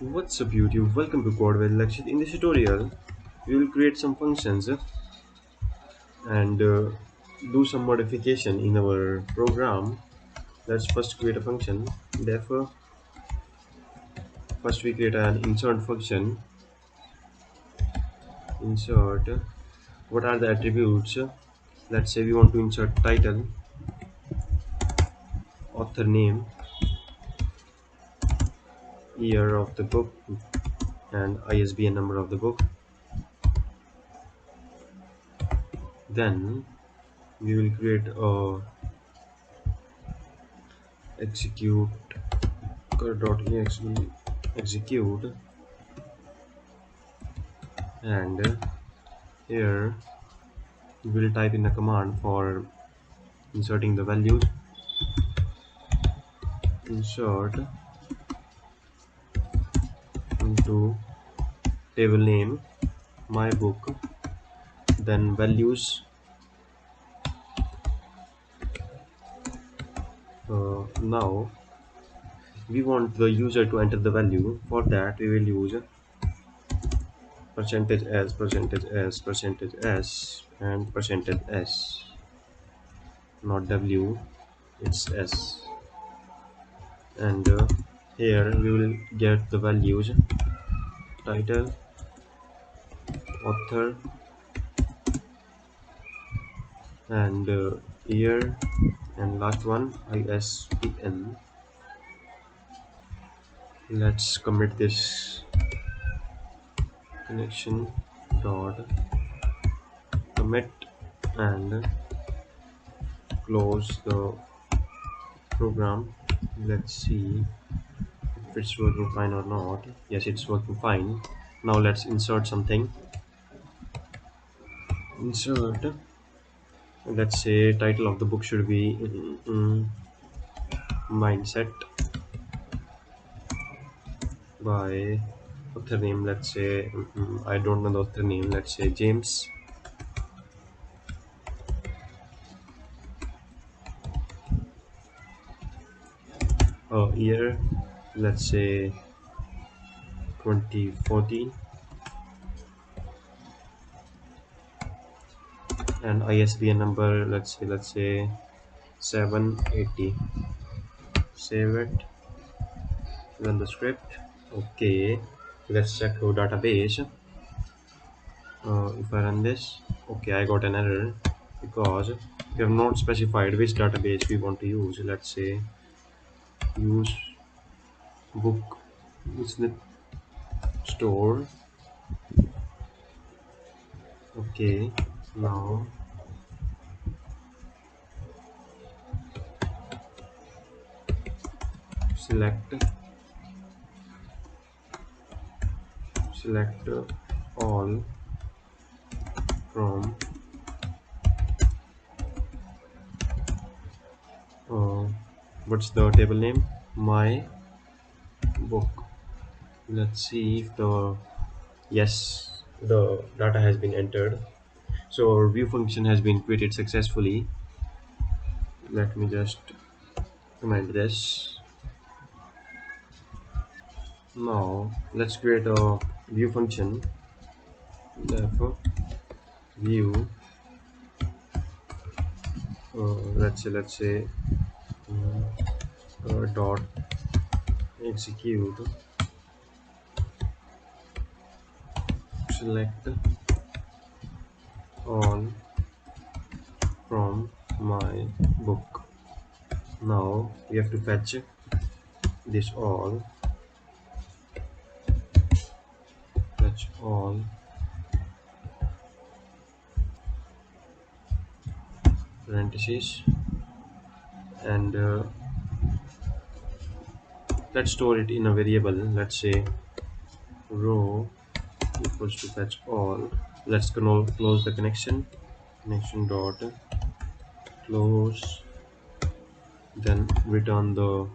What's up YouTube? Welcome to Code with Lakshit. In this tutorial, we will create some functions and do some modification in our program. Let's first create a function. Therefore, first we create an insert function. Insert. What are the attributes? Let's say we want to insert title, author name, year of the book, and ISBN number of the book. Then we will create a execute .exe execute, and here we will type in a command for inserting the values. Insert into table name my book, then values. Now we want the user to enter the value. For that we will use percentage s, percentage s, percentage s, and percentage s, not w, it's s. And here we will get the values: title, author, and year, and last one ISBN. Let's commit this connection dot commit and close the program. Let's see if it's working fine or not. Yes, it's working fine. Now let's insert something. Insert, let's say title of the book should be mindset, by author name, let's say I don't know the author name, let's say James. Year, let's say 2014, and ISBN number, let's say 780. Save it, run the script. Okay, let's check our database. If I run this, okay, I got an error because we have not specified which database we want to use. Let's say use book store. Okay, now select all from what's the table name, my book. Let's see if yes, the data has been entered. So our view function has been created successfully. Let me just comment this. Now let's create a view function. Therefore view, let's say dot execute select all from my book. Now we have to fetch this all, fetch all, parentheses, and let's store it in a variable. Let's say row equals to fetch all. Let's close the connection dot close, then return the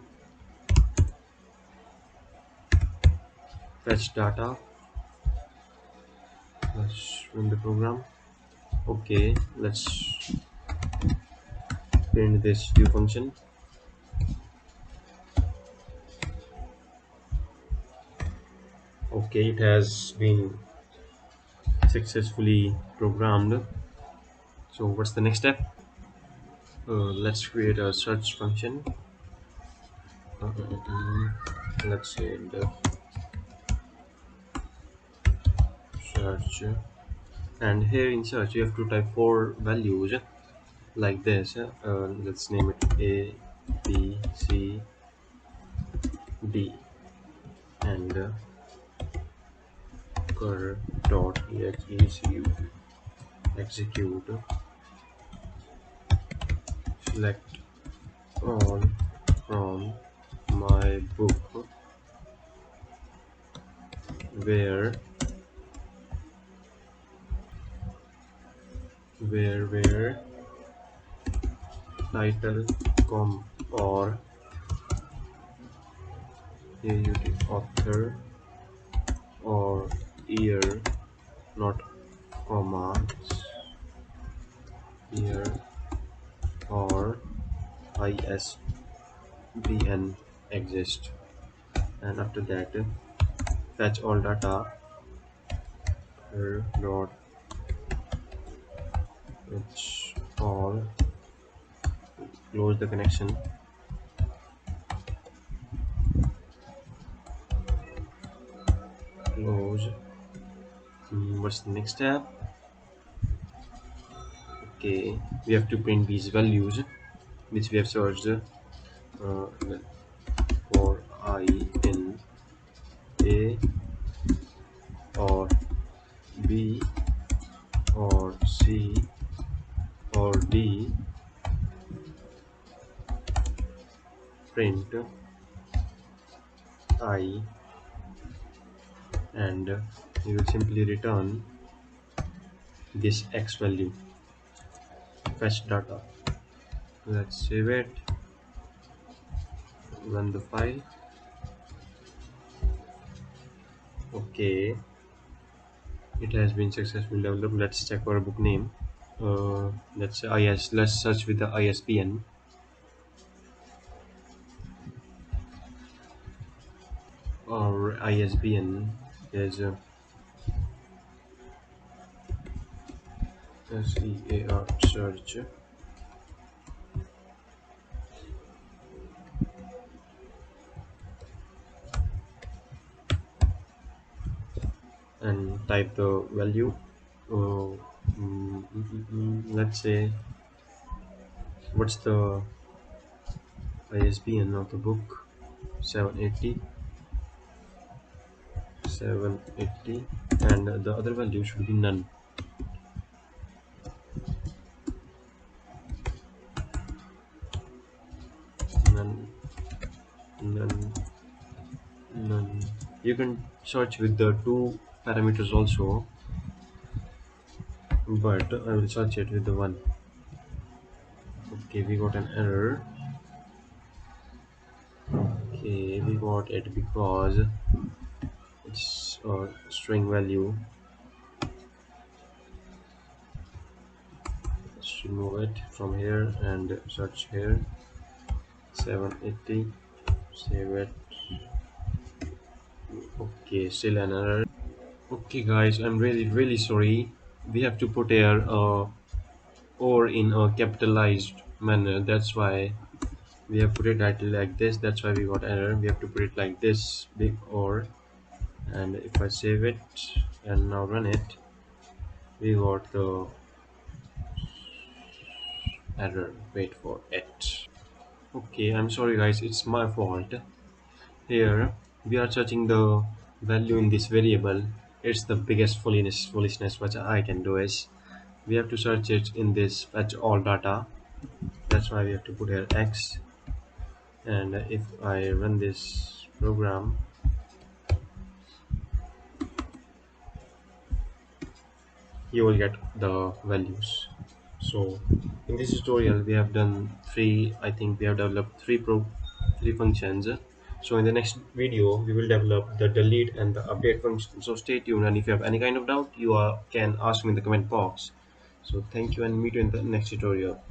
fetch data. Let's run the program. Okay, let's print this view function. Okay, it has been successfully programmed. So what's the next step? Let's create a search function. Let's say the search, and here in search you have to type four values like this. Let's name it A, B, C, D, and cur dot execute select all from my book where where title or author or year, not comma, year or ISBN exist. And after that, fetch all data dot fetch all, close the connection, close. What's the next step? Okay, we have to print these values which we have searched for I in A or B or C or D. Print I, and you will simply return this X value. Fetch data. Let's save it, run the file. Okay, it has been successfully developed. Let's check our book name. Let's say IS. Let's search with the ISBN. Our ISBN is SEAR search, and type the value. Let's say, what's the ISBN of the book? 780, and the other value should be none. None, none, none. You can search with the two parameters also, but I will search it with the one. Okay, we got an error. Okay, we got it because it's a string value. Let's remove it from here and search here. 780. Save it. Okay, still an error. Okay, guys, I'm really sorry. We have to put here or in a capitalized manner. That's why we have put it title like this. That's why we got error. We have to put it like this, big or. And if I save it and now run it, we got the error. Wait for it. Okay, I'm sorry guys, it's my fault. Here we are searching the value in this variable. It's the biggest foolishness which I can do is we have to search it in this fetch all data. That's why we have to put here X, and if I run this program, you will get the values. So in this tutorial we have done three, I think we have developed three functions. So in the next video we will develop the delete and the update function. So stay tuned, and if you have any kind of doubt, you can ask me in the comment box. So thank you, and meet you in the next tutorial.